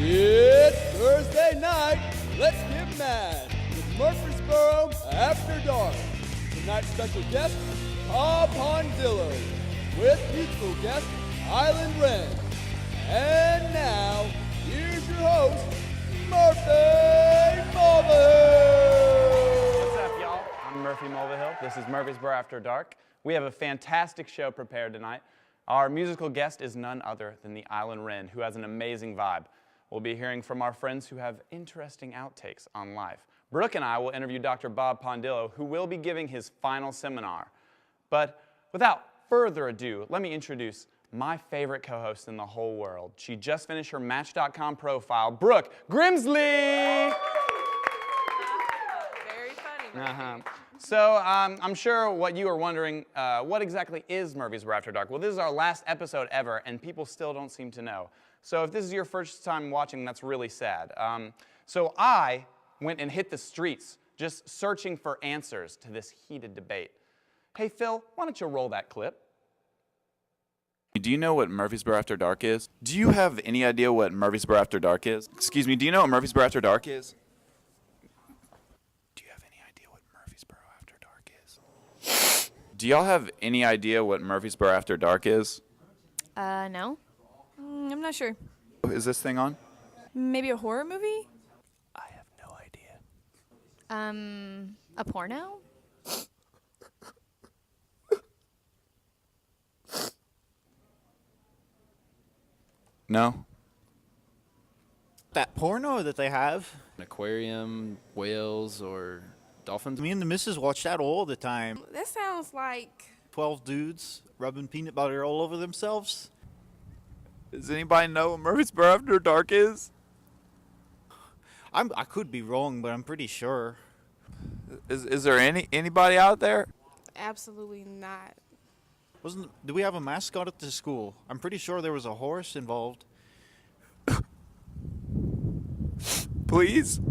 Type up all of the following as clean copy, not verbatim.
It's Thursday night. Let's get mad with Murfreesboro After Dark. Tonight's special guest, Bob Pondillo, with musical guest, Island Wren. And now, here's your host, Murphy Mulvihill. What's up, y'all? I'm Murphy Mulvihill. This is Murfreesboro After Dark. We have a fantastic show prepared tonight. Our musical guest is none other than the Island Wren, who has an amazing vibe. We'll be hearing from our friends who have interesting outtakes on life. Brooke and I will interview Dr. Bob Pondillo, who will be giving his final seminar. But without further ado, let me introduce my favorite co-host in the whole world. She just finished her Match.com profile, Brooke Grimsley! Very funny. So I'm sure what you are wondering, what exactly is Murfreesboro After Dark? Well, this is our last episode ever, and people still don't seem to know. So if this is your first time watching, that's really sad. So I went and hit the streets, just searching for answers to this heated debate. Hey, Phil, why don't you roll that clip? Do you know what Murfreesboro After Dark is? Do you have any idea what Murfreesboro After Dark is? Excuse me, do you know what Murfreesboro After Dark is? Do you have any idea what Murfreesboro After Dark is? Do y'all have any idea what Murfreesboro After Dark is? No. I'm not sure. Is this thing on? Maybe a horror movie? I have no idea. A porno? No? That porno that they have. An aquarium, whales, or dolphins. Me and the missus watch that all the time. That sounds like 12 dudes rubbing peanut butter all over themselves. Does anybody know what Murfreesboro After Dark is? I could be wrong, but I'm pretty sure. Is there anybody out there? absolutely not. Do we have a mascot at the school? I'm pretty sure there was a horse involved. Please?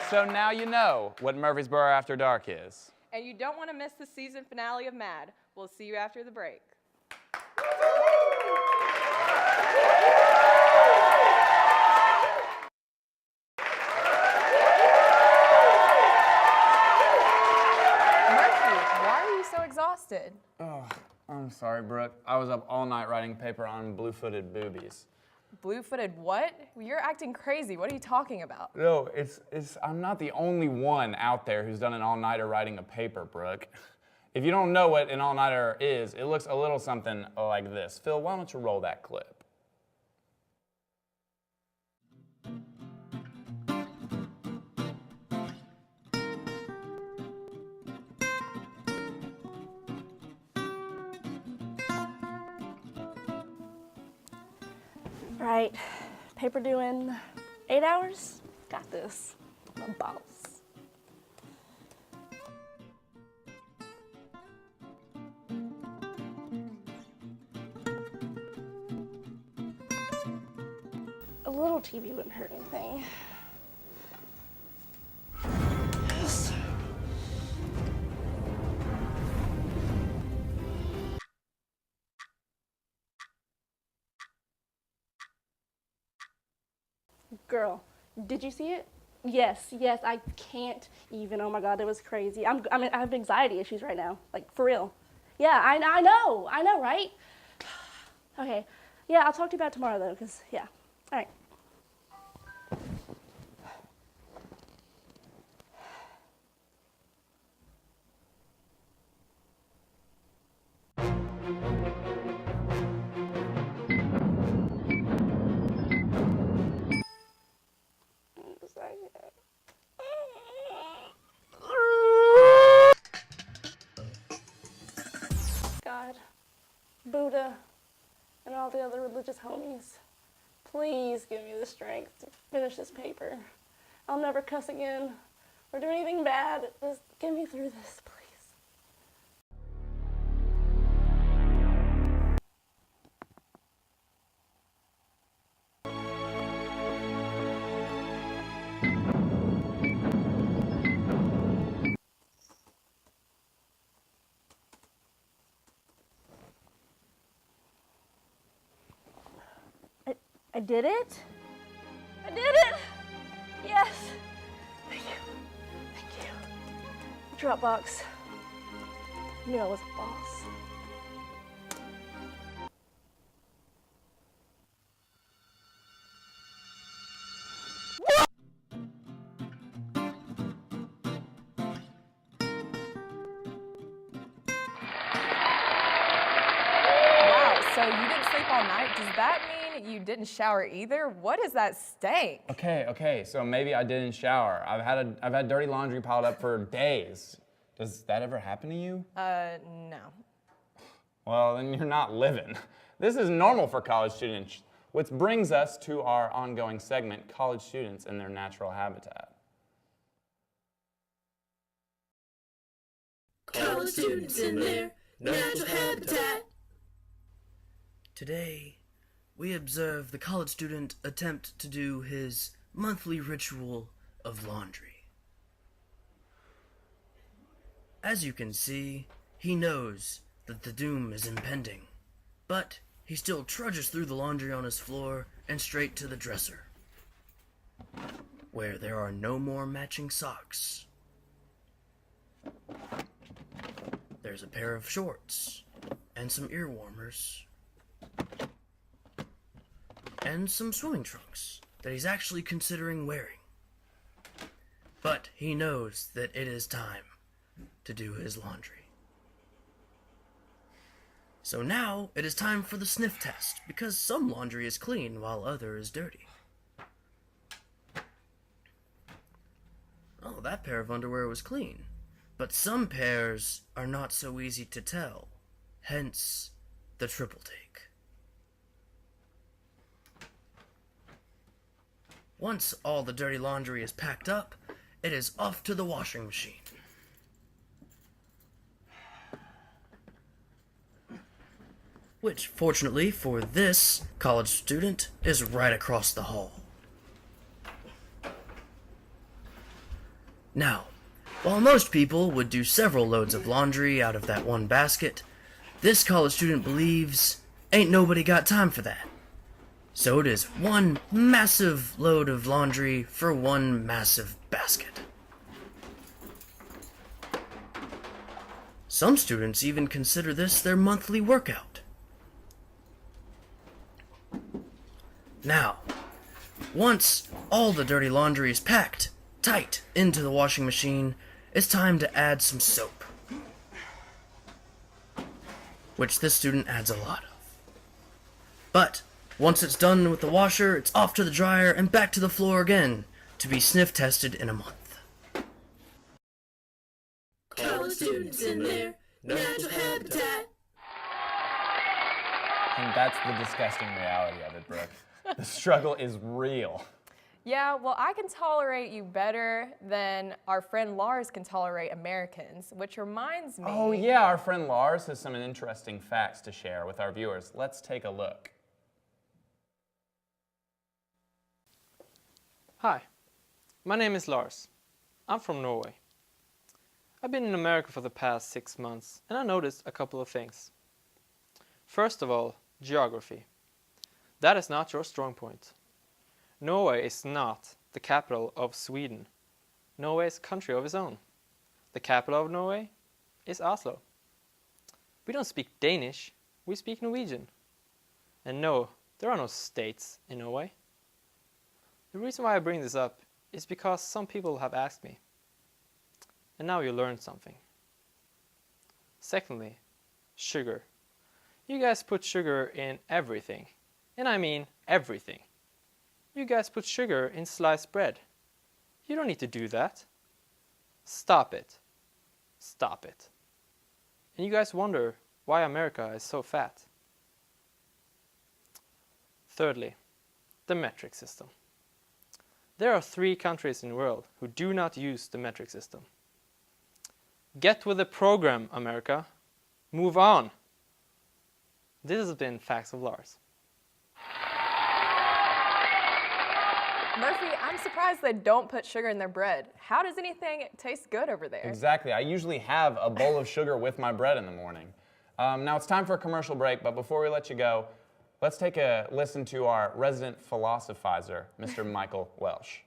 So now you know what Murfreesboro After Dark is. And you don't want to miss the season finale of MAD. We'll see you after the break. Murphy, why are you so exhausted? Oh, I'm sorry, Brooke. I was up all night writing paper on blue-footed boobies. Blue-footed what? You're acting crazy. What are you talking about? No, I'm not the only one out there who's done an all-nighter writing a paper, Brooke. If you don't know what an all-nighter is, it looks a little something like this. Phil, why don't you roll that clip? Right, paper due in 8 hours? Got this. I'm a boss. A little TV wouldn't hurt anything. Yes. Girl, did you see it? Yes, I can't even. Oh my God, it was crazy. I have anxiety issues right now, like for real. Yeah, I know, right? Okay, yeah, I'll talk to you about it tomorrow though, cause yeah, all right. God, Buddha, and all the other religious homies, please give me the strength to finish this paper. I'll never cuss again or do anything bad. Just get me through this, please. I did it. I did it. Yes. Thank you. Thank you. Dropbox. I knew I was a boss. Wow, so you didn't sleep all night? Does that mean you didn't shower either? What is that stank? Okay, so maybe I didn't shower. I've had dirty laundry piled up for days. Does that ever happen to you? No. Well, then you're not living. This is normal for college students, which brings us to our ongoing segment, college students in their natural habitat. College students in their natural habitat. Today, we observe the college student attempt to do his monthly ritual of laundry. As you can see, he knows that the doom is impending, but he still trudges through the laundry on his floor and straight to the dresser, where there are no more matching socks. There's a pair of shorts, and some ear warmers, and some swimming trunks that he's actually considering wearing. But he knows that it is time to do his laundry. So now it is time for the sniff test, because some laundry is clean while other is dirty. Oh, that pair of underwear was clean. But some pairs are not so easy to tell, hence the triple take. Once all the dirty laundry is packed up, it is off to the washing machine. Which, fortunately for this college student, is right across the hall. Now, while most people would do several loads of laundry out of that one basket, this college student believes ain't nobody got time for that. So it is one massive load of laundry for one massive basket. Some students even consider this their monthly workout. Now, once all the dirty laundry is packed tight into the washing machine, it's time to add some soap, which this student adds a lot of. But once it's done with the washer, it's off to the dryer and back to the floor again to be sniff tested in a month. College students in their natural habitat. And that's the disgusting reality of it, Brooke. The struggle is real. Yeah, well, I can tolerate you better than our friend Lars can tolerate Americans, which reminds me... Oh yeah, our friend Lars has some interesting facts to share with our viewers. Let's take a look. Hi, my name is Lars. I'm from Norway. I've been in America for the past 6 months, and I noticed a couple of things. First of all, geography. That is not your strong point. Norway is not the capital of Sweden. Norway is a country of its own. The capital of Norway is Oslo. We don't speak Danish, we speak Norwegian. And no, there are no states in Norway. The reason why I bring this up is because some people have asked me. And now you learned something. Secondly, sugar. You guys put sugar in everything. And I mean everything. You guys put sugar in sliced bread. You don't need to do that. Stop it. Stop it. And you guys wonder why America is so fat. Thirdly, the metric system. There are 3 countries in the world who do not use the metric system. Get with the program, America. Move on. This has been Facts of Lars. Murphy, I'm surprised they don't put sugar in their bread. How does anything taste good over there? Exactly. I usually have a bowl of sugar with my bread in the morning. Now it's time for a commercial break, but before we let you go, Let's take a listen to our resident philosophizer, Mr. Michael Welsh.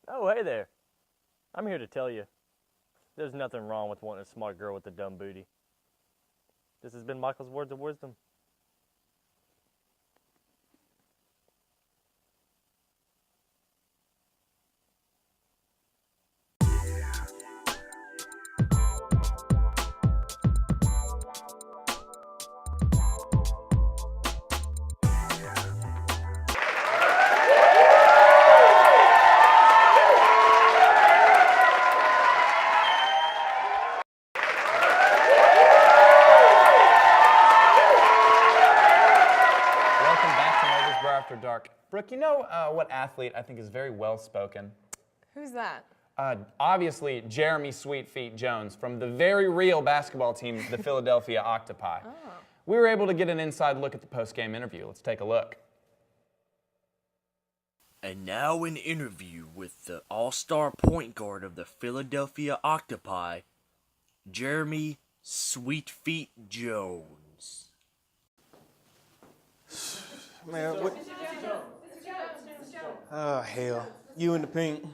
Oh, hey there. I'm here to tell you, there's nothing wrong with wanting a smart girl with a dumb booty. This has been Michael's Words of Wisdom. After Dark. Brooke, you know what athlete I think is very well-spoken? Who's that? Obviously, Jeremy Sweetfeet Jones from the very real basketball team, the Philadelphia Octopi. Oh. We were able to get an inside look at the post-game interview. Let's take a look. And now an interview with the all-star point guard of the Philadelphia Octopi, Jeremy Sweetfeet Jones. Man, what? Oh, hell. You in the pink.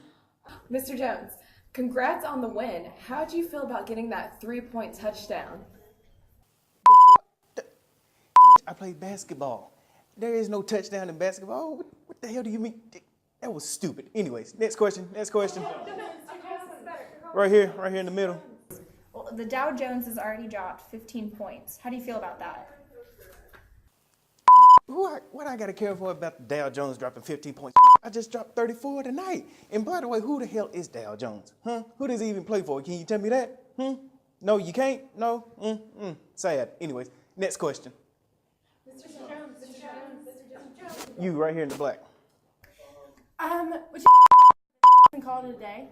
Mr. Jones, congrats on the win. How'd you feel about getting that 3-point touchdown? I played basketball. There is no touchdown in basketball. What the hell do you mean? That was stupid. Anyways, next question. Right here in the middle. Well, the Dow Jones has already dropped 15 points. How do you feel about that? What I gotta care for about the Dow Jones dropping 15 points? I just dropped 34 tonight. And by the way, who the hell is Dow Jones? Huh? Who does he even play for? Can you tell me that? No, you can't? No? Sad. Anyways, next question. Mr. Jones. You right here in the black. Would you call it a day?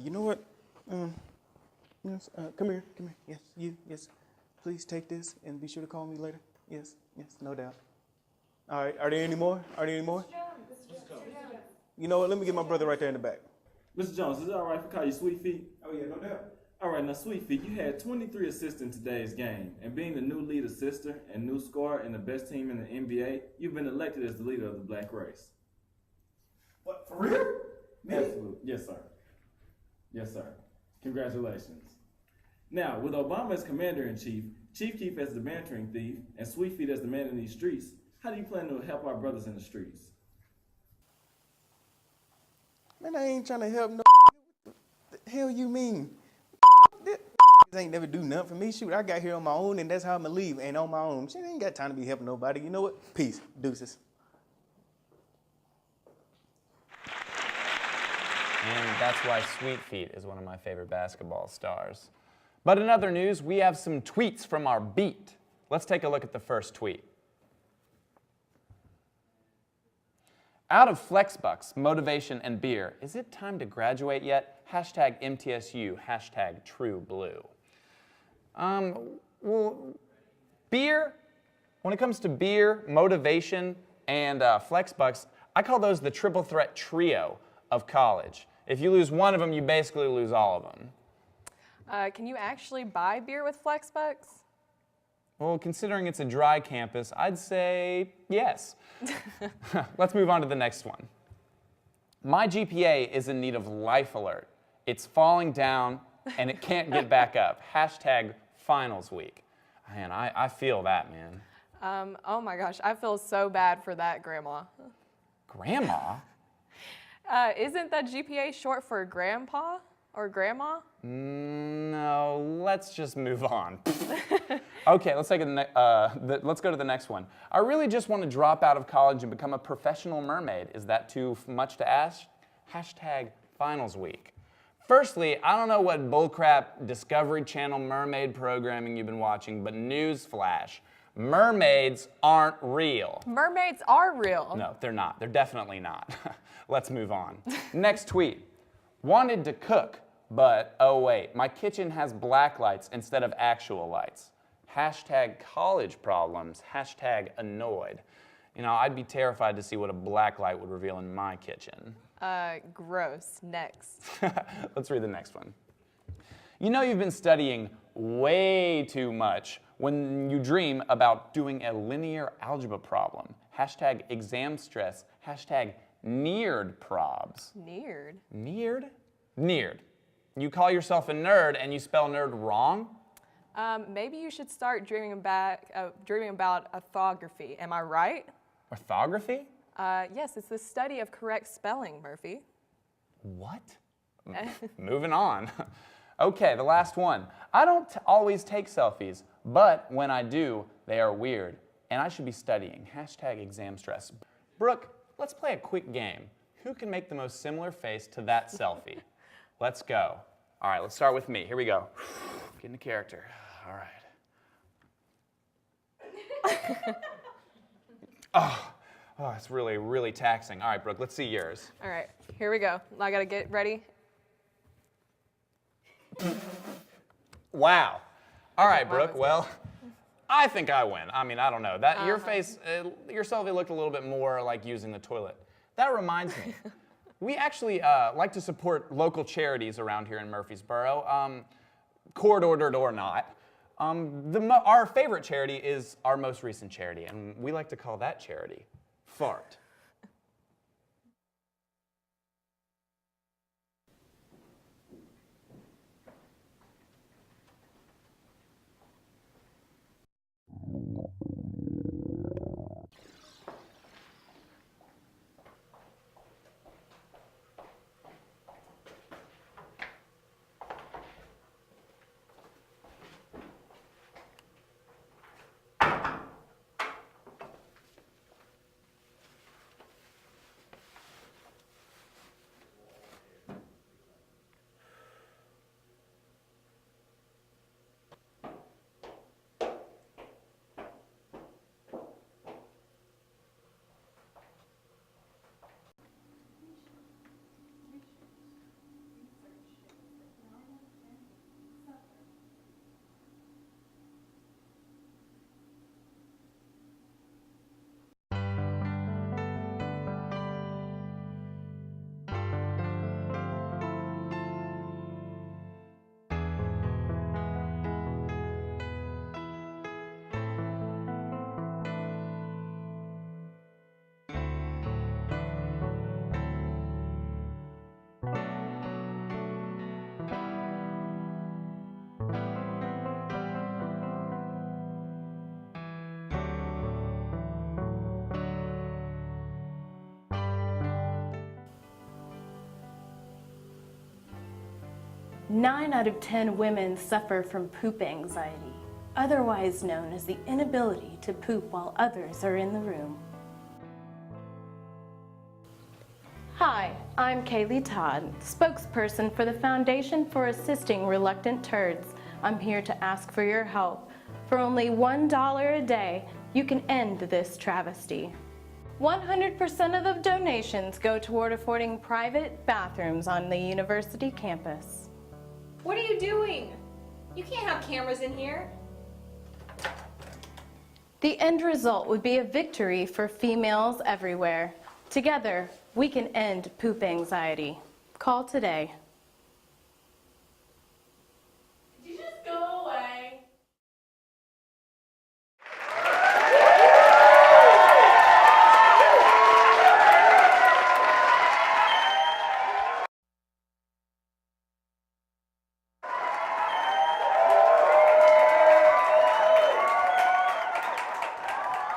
You know what? Yes, come here. Yes, you, yes. Please take this and be sure to call me later. Yes, no doubt. All right, are there any more? You know what, let me get my brother right there in the back. Mr. Jones, is it all right if I call you Sweetfeet? Oh yeah, no doubt. All right, now Sweetfeet, you had 23 assists in today's game, and being the new lead assister and new scorer and the best team in the NBA, you've been elected as the leader of the black race. What, for real? Me? Absolutely. Yes, sir. Yes, sir. Congratulations. Now, with Obama as commander-in-chief, Chief Keef as the bantering thief, and Sweetfeet as the man in these streets, how do you plan to help our brothers in the streets? Man, I ain't trying to help no. What the hell you mean? This ain't never do nothing for me. Shoot, I got here on my own, and that's how I'm gonna leave, and on my own. Shit, I ain't got time to be helping nobody. You know what? Peace. Deuces. And that's why Sweetfeet is one of my favorite basketball stars. But in other news, we have some tweets from our beat. Let's take a look at the first tweet. Out of Flexbucks, motivation, and beer, is it time to graduate yet? Hashtag MTSU, hashtag True Blue. Well, beer, when it comes to beer, motivation, and Flexbucks, I call those the triple threat trio of college. If you lose one of them, you basically lose all of them. Can you actually buy beer with Flexbucks? Well, considering it's a dry campus, I'd say yes. Let's move on to the next one. My GPA is in need of life alert. It's falling down and it can't get back up. Hashtag finals week. Man, I feel that, man. Oh my gosh, I feel so bad for that grandma. Grandma? Isn't that GPA short for grandpa or grandma? No, let's just move on. Okay, let's go to the next one. I really just want to drop out of college and become a professional mermaid. Is that too much to ask? Hashtag finals week. Firstly, I don't know what bullcrap Discovery Channel mermaid programming you've been watching, but newsflash, mermaids aren't real. Mermaids are real. No, they're not. They're definitely not. Let's move on. Next tweet. Wanted to cook, But, oh wait, my kitchen has black lights instead of actual lights. Hashtag college problems, hashtag annoyed. You know, I'd be terrified to see what a black light would reveal in my kitchen. Gross. Next. Let's read the next one. You know you've been studying way too much when you dream about doing a linear algebra problem. Hashtag exam stress, hashtag neared probs. Neared? Neared? Neared. You call yourself a nerd and you spell nerd wrong? Maybe you should start dreaming about orthography. Am I right? Orthography? Yes, it's the study of correct spelling, Murphy. What? Moving on. Okay, the last one. I don't always take selfies, but when I do, they are weird, and I should be studying. Hashtag exam stress. Brooke, let's play a quick game. Who can make the most similar face to that selfie? Let's go. All right, let's start with me. Here we go. Get into character. All right. Oh, it's really, really taxing. All right, Brooke, let's see yours. All right, here we go. I gotta get ready. Wow. All right, Brooke, well, I think I win. I mean, I don't know. Your face, your selfie looked a little bit more like using the toilet. That reminds me. We actually like to support local charities around here in Murphysboro, court-ordered or not. Our favorite charity is our most recent charity, and we like to call that charity Fart. Nine out of 10 women suffer from poop anxiety, otherwise known as the inability to poop while others are in the room. Hi, I'm Kaylee Todd, spokesperson for the Foundation for Assisting Reluctant Turds. I'm here to ask for your help. For only $1 a day, you can end this travesty. 100% of the donations go toward affording private bathrooms on the university campus. What are you doing? You can't have cameras in here. The end result would be a victory for females everywhere. Together, we can end poop anxiety. Call today. Did you just go away?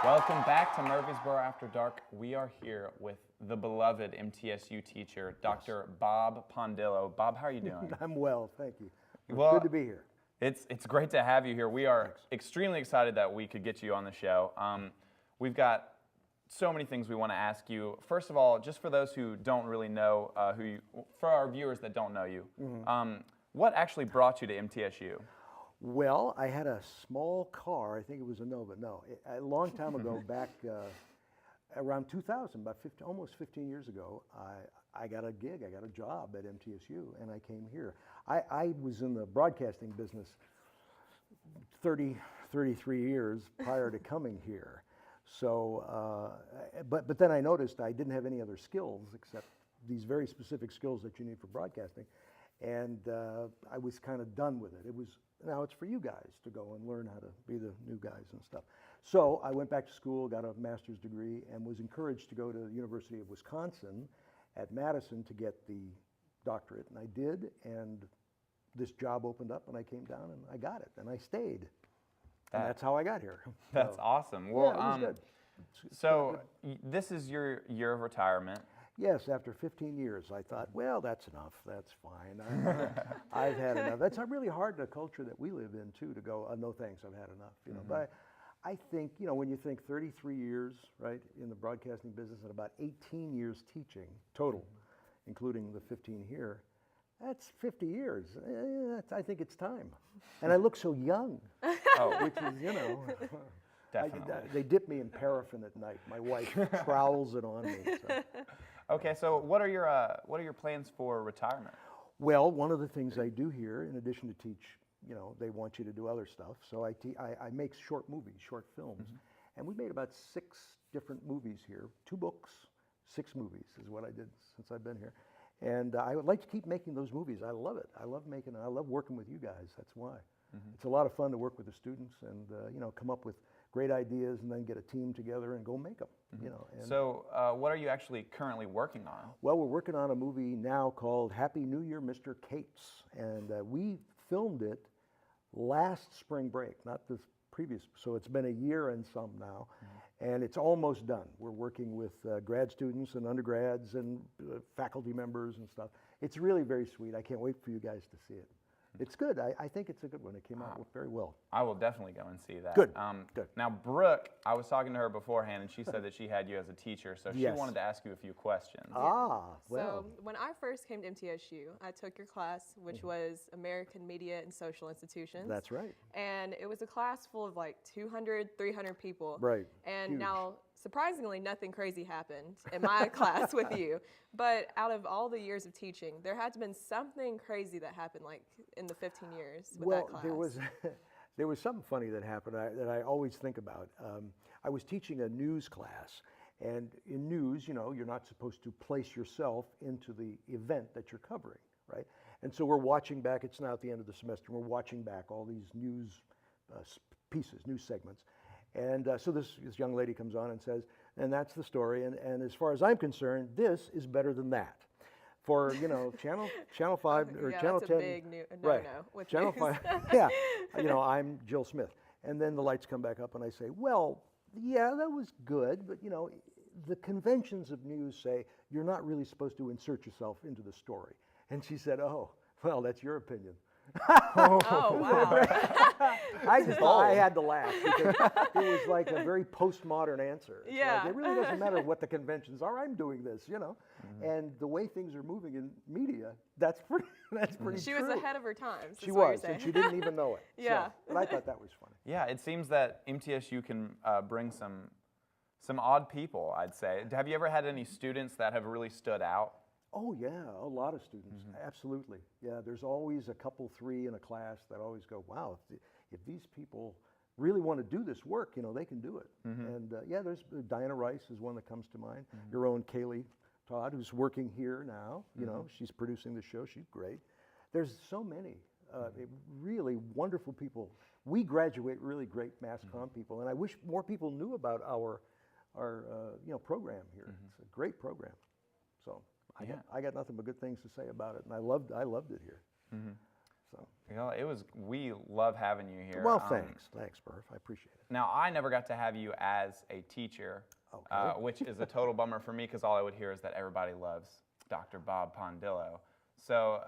Welcome back to Murfreesboro After Dark. We are here with the beloved MTSU teacher, Dr. Bob Pondillo. Bob, how are you doing? I'm well, thank you. It's Well, good to be here. It's great to have you here. We are extremely excited that we could get you on the show. We've got so many things we want to ask you. First of all, just for those who don't really know for our viewers that don't know you, what actually brought you to MTSU? Well, I had a small car. I think it was a Nova. No, a long time ago, back around 2000, about almost 15 years ago, I got a gig, I got a job at MTSU, and I came here. I was in the broadcasting business 33 years prior to coming here. So, but then I noticed I didn't have any other skills except these very specific skills that you need for broadcasting. And I was kind of done with it. Now it's for you guys to go and learn how to be the new guys and stuff. So I went back to school, got a master's degree, and was encouraged to go to the University of Wisconsin at Madison to get the doctorate. And I did, and this job opened up, and I came down, and I got it, and I stayed. And that's how I got here. That's So, awesome. Well, yeah, it was good. So this is your year of retirement. Yes, after 15 years, I thought, well, that's enough. That's fine. I've had enough. That's really hard in a culture that we live in, too, to go, no thanks, I've had enough. You know, but I think, when you think 33 years, right, in the broadcasting business and about 18 years teaching total, including the 15 here, that's 50 years. I think it's time. And I look so young, which is, Definitely. They dip me in paraffin at night. My wife trowels it on me. So. Okay, so what are your plans for retirement? Well, one of the things I do here, in addition to teach, they want you to do other stuff. So I make short movies, short films. And we made about 6 different movies here, 2 books, 6 movies is what I did since I've been here. And I would like to keep making those movies. I love it. I love making it. I love working with you guys. That's why. It's a lot of fun to work with the students and, come up with great ideas and then get a team together and go make them. And So what are you actually currently working on? Well, we're working on a movie now called Happy New Year, Mr. Cates. And we filmed it last spring break, not this previous. So it's been a year and some now. And it's almost done. We're working with grad students and undergrads and faculty members and stuff. It's really very sweet. I can't wait for you guys to see it. It's good. I think it's a good one. It came out very well. I will definitely go and see that. Good. Good. Now, Brooke, I was talking to her beforehand, and she said that she had you as a teacher, so she Yes. wanted to ask you a few questions. Well. So when I first came to MTSU, I took your class, which was American Media and Social Institutions. That's right. And it was a class full of like 200, 300 people. Right. And Huge. now, surprisingly, nothing crazy happened in my class with you. But out of all the years of teaching, there had to have been something crazy that happened like in the 15 years with that class. There was something funny that happened that I always think about. I was teaching a news class, and in news, you're not supposed to place yourself into the event that you're covering, right? And so we're watching back. It's now at the end of the semester. We're watching back all these news pieces, news segments. And so this young lady comes on and says, and that's the story. And as far as I'm concerned, this is better than that. For channel 5 or yeah, channel that's 10, a big right? No-no with Channel news. 5, yeah. I'm Jill Smith, and then the lights come back up, and I say, well, yeah, that was good, but the conventions of news say you're not really supposed to insert yourself into the story. And she said, oh, well, that's your opinion. Oh, wow. I had to laugh because it was like a very postmodern answer. It's Yeah. like, it really doesn't matter what the conventions are. I'm doing this, And the way things are moving in media, that's pretty She true. was ahead of her times. She was, and she didn't even know it. Yeah. So, but I thought that was funny. Yeah, it seems that MTSU can bring some odd people, I'd say. Have you ever had any students that have really stood out? Oh yeah, a lot of students, absolutely. Yeah, there's always a couple, 3 in a class that always go, wow, if these people really want to do this work, they can do it. And there's Diana Rice is one that comes to mind. Your own Kaylee Todd, who's working here now. She's producing the show. She's great. There's so many really wonderful people. We graduate really great mass comm people, and I wish more people knew about our program here. It's a great program. So. I got nothing but good things to say about it, and I loved it here. So we love having you here. Well, thanks, Murph. I appreciate it. Now, I never got to have you as a teacher, which is a total bummer for me because all I would hear is that everybody loves Dr. Bob Pondillo. So,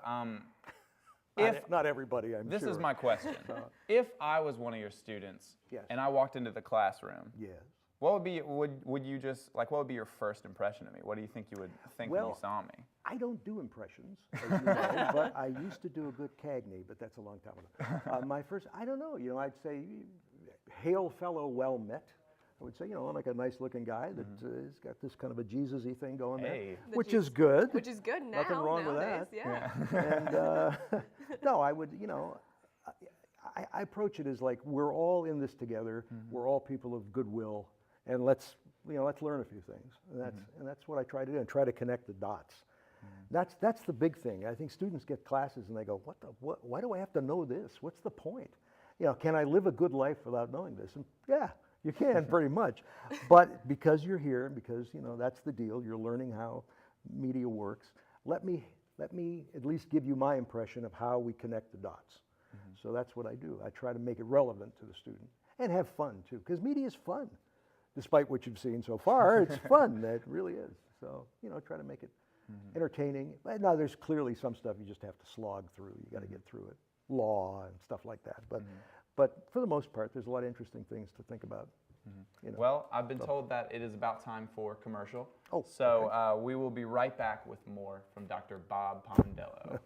not everybody, I'm sure. This is my question: if I was one of your students and I walked into the classroom, what would be what would be your first impression of me? What do you think you would think when you saw me? I don't do impressions, as you know, but I used to do a good Cagney, but that's a long time ago. My first, I don't know, I'd say, hail fellow, well met. I would say, you know, I'm like a nice looking guy that has got this kind of a Jesus-y thing going Hey. there, which is good. Which is good now. Nothing wrong nowadays, with that. Yeah. And no, I would, you know, I approach it as like we're all in this together. We're all people of goodwill, and let's learn a few things. And that's what I try to do, and try to connect the dots. That's the big thing. I think students get classes and they go, why do I have to know this? What's the point? You know, can I live a good life without knowing this? And yeah, you can pretty much. But because you're here, and because, you know, that's the deal, you're learning how media works, let me at least give you my impression of how we connect the dots. So that's what I do. I try to make it relevant to the student and have fun too, because media is fun. Despite what you've seen so far, it's fun. It really is. So, you know, try to make it entertaining. But now there's clearly some stuff you just have to slog through. You got to get through it. Law and stuff like that. But for the most part, there's a lot of interesting things to think about. You know. Well, I've been told that it is about time for commercial. Oh, so we will be right back with more from Dr. Bob Pondello.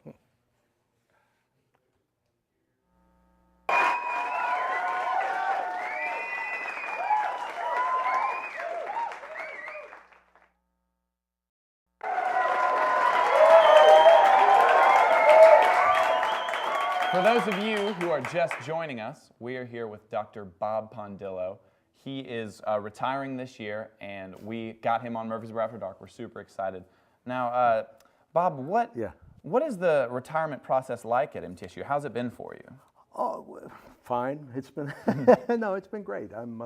For those of you who are just joining us, we are here with Dr. Bob Pondello. He is retiring this year, and we got him on Murfreesboro After Dark. We're super excited. Now, Bob, what is the retirement process like at MTSU? How's it been for you? Oh, fine. It's been no, it's been great. I'm,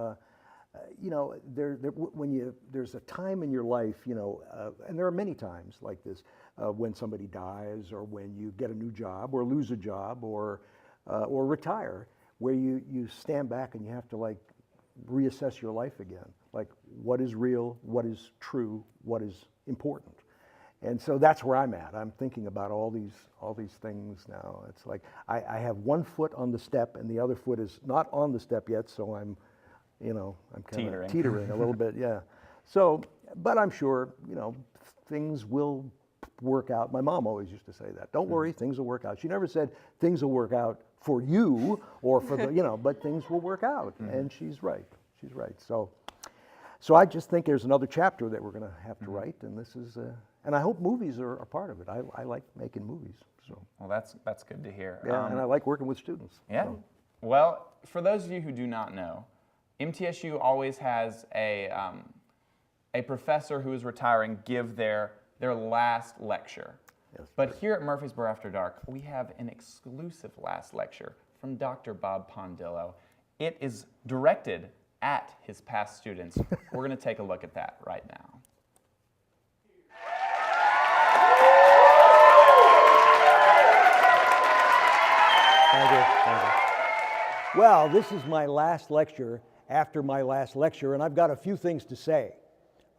you know, there's a time in your life, you know, and there are many times like this when somebody dies, or when you get a new job, or lose a job, or retire, where you stand back and you have to like reassess your life again. Like, what is real? What is true? What is important? And so that's where I'm at. I'm thinking about all these things now. It's like I have one foot on the step and the other foot is not on the step yet, so I'm kind of teetering a little bit, yeah. So, but I'm sure, you know, things will work out. My mom always used to say that. Don't worry, things will work out. She never said things will work out for you or for the, you know, but things will work out. And she's right. She's right. So I just think there's another chapter that we're going to have to write, and this is, and I hope movies are a part of it. I like making movies. So. Well, that's good to hear. Yeah, and I like working with students. Yeah. So. Well, for those of you who do not know, MTSU always has a professor who is retiring give their last lecture. Yes, but here at Murfreesboro After Dark, we have an exclusive last lecture from Dr. Bob Pondello. It is directed at his past students. We're going to take a look at that right now. Thank you. Thank you. Well, this is my last lecture after my last lecture, and I've got a few things to say.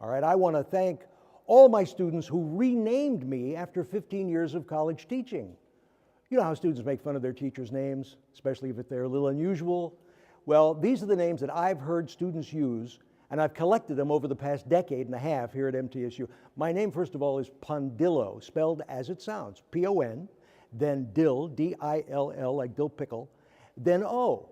All right, I want to thank all my students who renamed me after 15 years of college teaching. You know how students make fun of their teachers' names, especially if they're a little unusual? Well, these are the names that I've heard students use, and I've collected them over the past decade and a half here at MTSU. My name, first of all, is Pondello, spelled as it sounds, P-O-N, then Dill, D-I-L-L, like dill pickle, then O,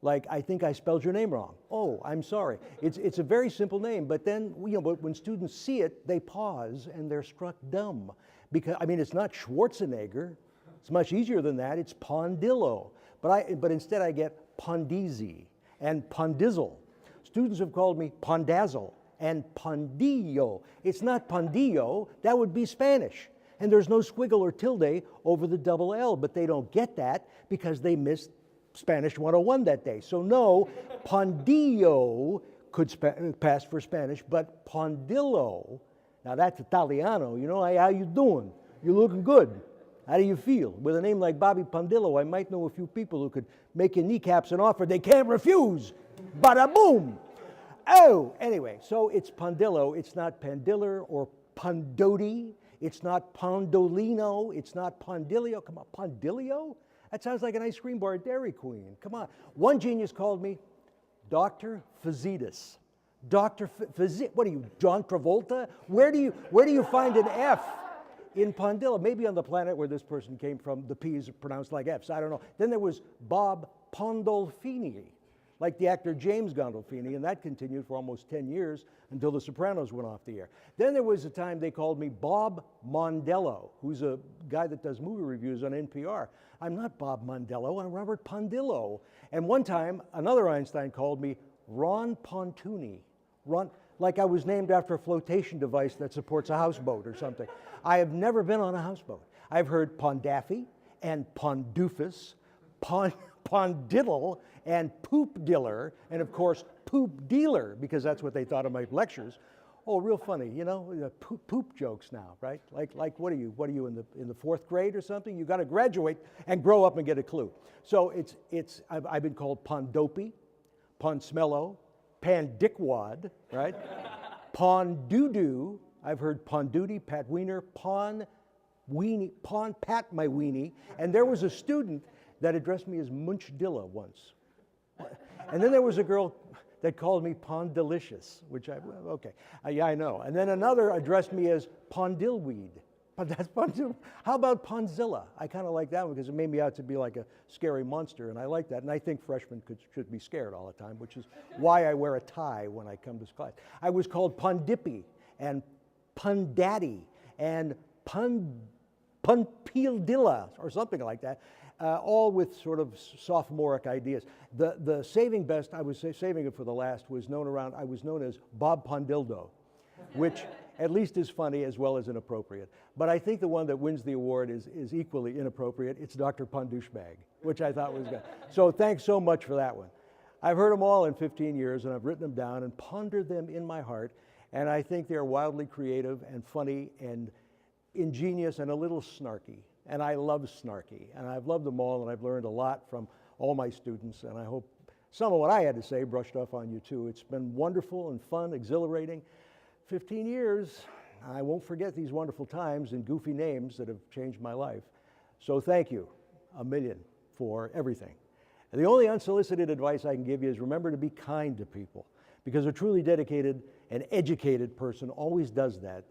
like I think I spelled your name wrong. Oh, I'm sorry. It's a very simple name, but then, you know, when students see it, they pause and they're struck dumb. Because, I mean, it's not Schwarzenegger. It's much easier than that. It's Pondillo. But instead I get Pondizi and Pondizzle. Students have called me Pondazzle and Pondillo. It's not Pondillo. That would be Spanish. And there's no squiggle or tilde over the double L, but they don't get that because they missed Spanish 101 that day. So no, Pondillo could pass for Spanish, but Pondillo, now that's Italiano, you know, how you doing? You looking good. How do you feel? With a name like Bobby Pondillo, I might know a few people who could make your kneecaps an offer they can't refuse. Bada boom. Oh, anyway, so it's Pondillo. It's not Pandiller or Pondoti. It's not Pondolino. It's not Pondilio. Come on, Pondilio? That sounds like an ice cream bar at Dairy Queen. Come on. One genius called me Dr. Fazitas. Dr. What are you, John Travolta? Where do you find an F in Pondillo? Maybe on the planet where this person came from, the P's are pronounced like F's. I don't know. Then there was Bob Pondolfini. like the actor James Gandolfini, and that continued for almost 10 years until The Sopranos went off the air. Then there was a time they called me Bob Mondello, who's a guy that does movie reviews on NPR. I'm not Bob Mondello, I'm Robert Pondillo. And one time, another Einstein called me Ron Pontuni. Ron, like I was named after a flotation device that supports a houseboat or something. I have never been on a houseboat. I've heard Pondaffy and Pondoofus, Pondiddle, and Poop Diller, and of course, Poop Dealer, because that's what they thought of my lectures. Oh, real funny, you know, poop jokes now, right? Like what are you in the 4th grade or something? You got to graduate and grow up and get a clue. So I've been called Pondopey, Ponsmello, Pandickwad, right? Pondoodoo. I've heard Pondoody, Pat Wiener, Pon Pat my weenie, and there was a student that addressed me as Munchdilla once. And then there was a girl that called me Pondelicious, which okay, yeah, I know. And then another addressed me as Pondilweed. But that's Pondil. How about Ponzilla? I kind of like that one because it made me out to be like a scary monster, and I like that. And I think freshmen should be scared all the time, which is why I wear a tie when I come to class. I was called Pondippy and Pundaddy and Punpildilla or something like that. All with sort of sophomoric ideas. The saving best, I was saving it for the last, was I was known as Bob Pondildo, which at least is funny as well as inappropriate. But I think the one that wins the award is equally inappropriate. It's Dr. Pondouchebag, which I thought was good. So thanks so much for that one. I've heard them all in 15 years, and I've written them down and pondered them in my heart, and I think they're wildly creative and funny and ingenious and a little snarky. And I love snarky, and I've loved them all, and I've learned a lot from all my students, and I hope some of what I had to say brushed off on you too. It's been wonderful and fun, exhilarating. 15 years, I won't forget these wonderful times and goofy names that have changed my life. So thank you a million for everything. And the only unsolicited advice I can give you is remember to be kind to people, because a truly dedicated and educated person always does that.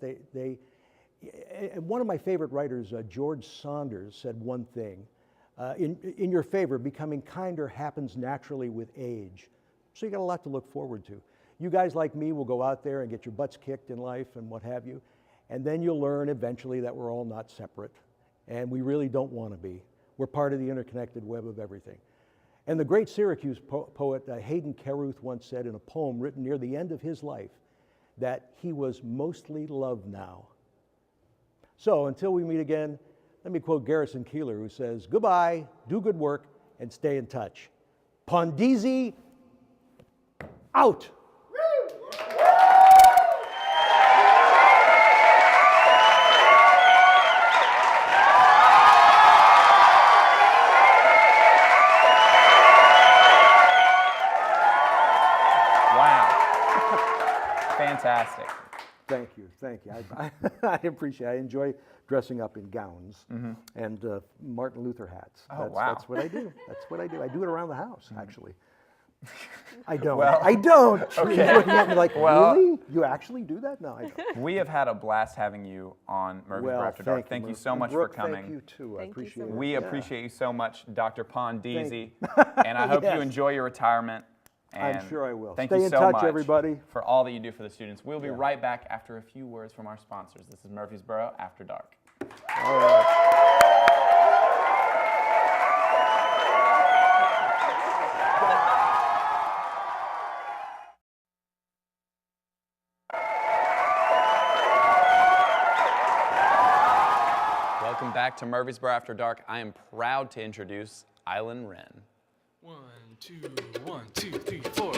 One of my favorite writers, George Saunders, said one thing. In your favor, becoming kinder happens naturally with age. So you got a lot to look forward to. You guys like me will go out there and get your butts kicked in life and what have you. And then you'll learn eventually that we're all not separate. And we really don't want to be. We're part of the interconnected web of everything. And the great Syracuse poet Hayden Carruth once said in a poem written near the end of his life that he was mostly loved now. So until we meet again, let me quote Garrison Keillor, who says, goodbye, do good work, and stay in touch. Pondeezy, out. Fantastic. Thank you. I appreciate it. I enjoy dressing up in gowns and Martin Luther hats. That's what I do. I do it around the house, actually. I don't. Okay. You're looking at me like, really? You actually do that? No, I don't. We have had a blast having you on Murfreesboro After Dark. Thank you so much for coming. Thank you too. I appreciate it. We appreciate you so much, Dr. Pondeezy. And I hope you enjoy your retirement. And I'm sure I will. Thank Stay you in so touch, much everybody. for all that you do for the students. We'll be right back after a few words from our sponsors. This is Murfreesboro After Dark. All right. Welcome back to Murfreesboro After Dark. I am proud to introduce Island Wren. 1, 2, 1, 2, 3, 4.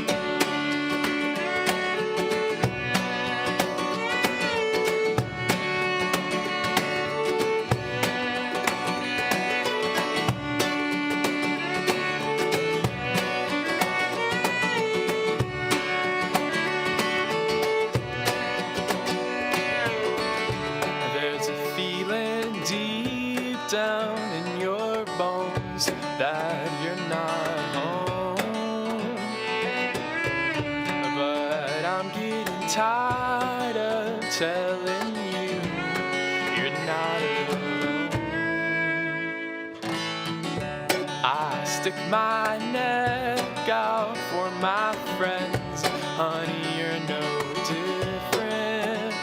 There's a feeling deep down in your bones that you're not home. But I'm getting tired of telling you you're not alone. I stick my neck out for my friends. Honey, you're no different.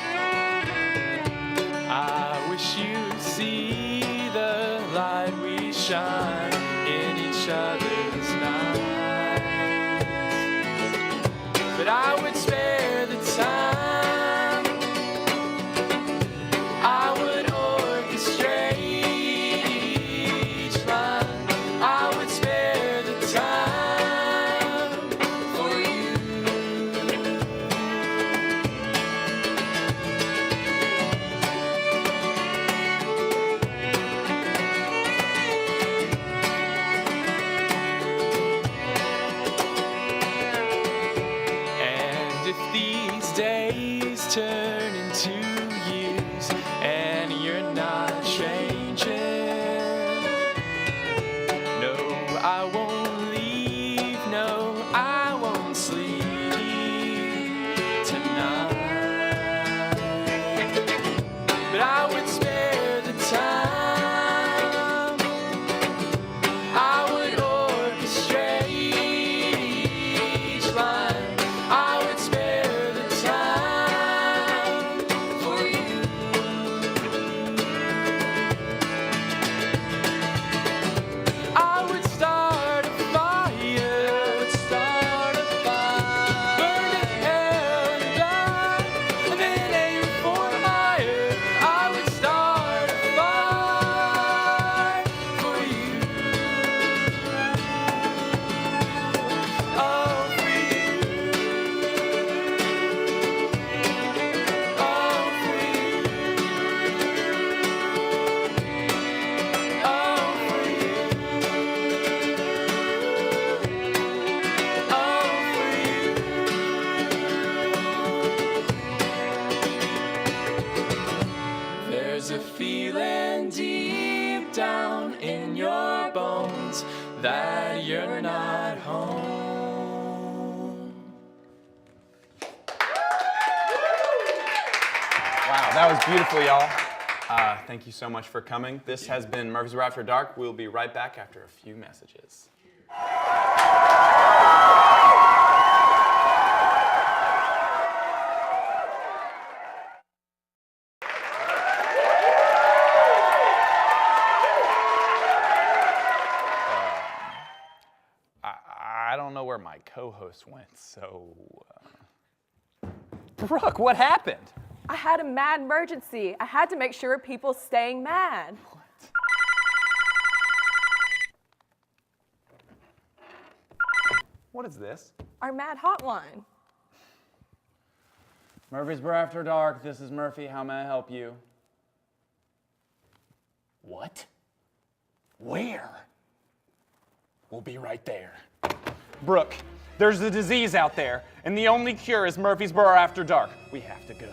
I wish you'd see the light we shine in each other's nights. But I would spare the time. I would orchestrate each line. I would spare the time for you. And if these days turn into years and you're not changing, no, I won't leave, no, I won't sleep tonight. But I would spare the time. I would orchestrate each line. I would spare the time for you. I would start a fire, burn to hell and die, and then aim for higher. I would start a fire for you. Oh, for you. Oh, for you. Oh, for you. There's a feeling deep down in your bones that you're not home. Wow, that was beautiful, y'all. Thank you so much for coming. This has been Murfreesboro After Dark. We'll be right back after a few messages. I don't know where my co-host went, so... Brooke, what happened? I had a mad emergency. I had to make sure people staying mad. What is this? Our mad hotline. Murfreesboro After Dark, this is Murphy. How may I help you? What? Where? We'll be right there. Brooke, there's a disease out there, and the only cure is Murfreesboro After Dark. We have to go.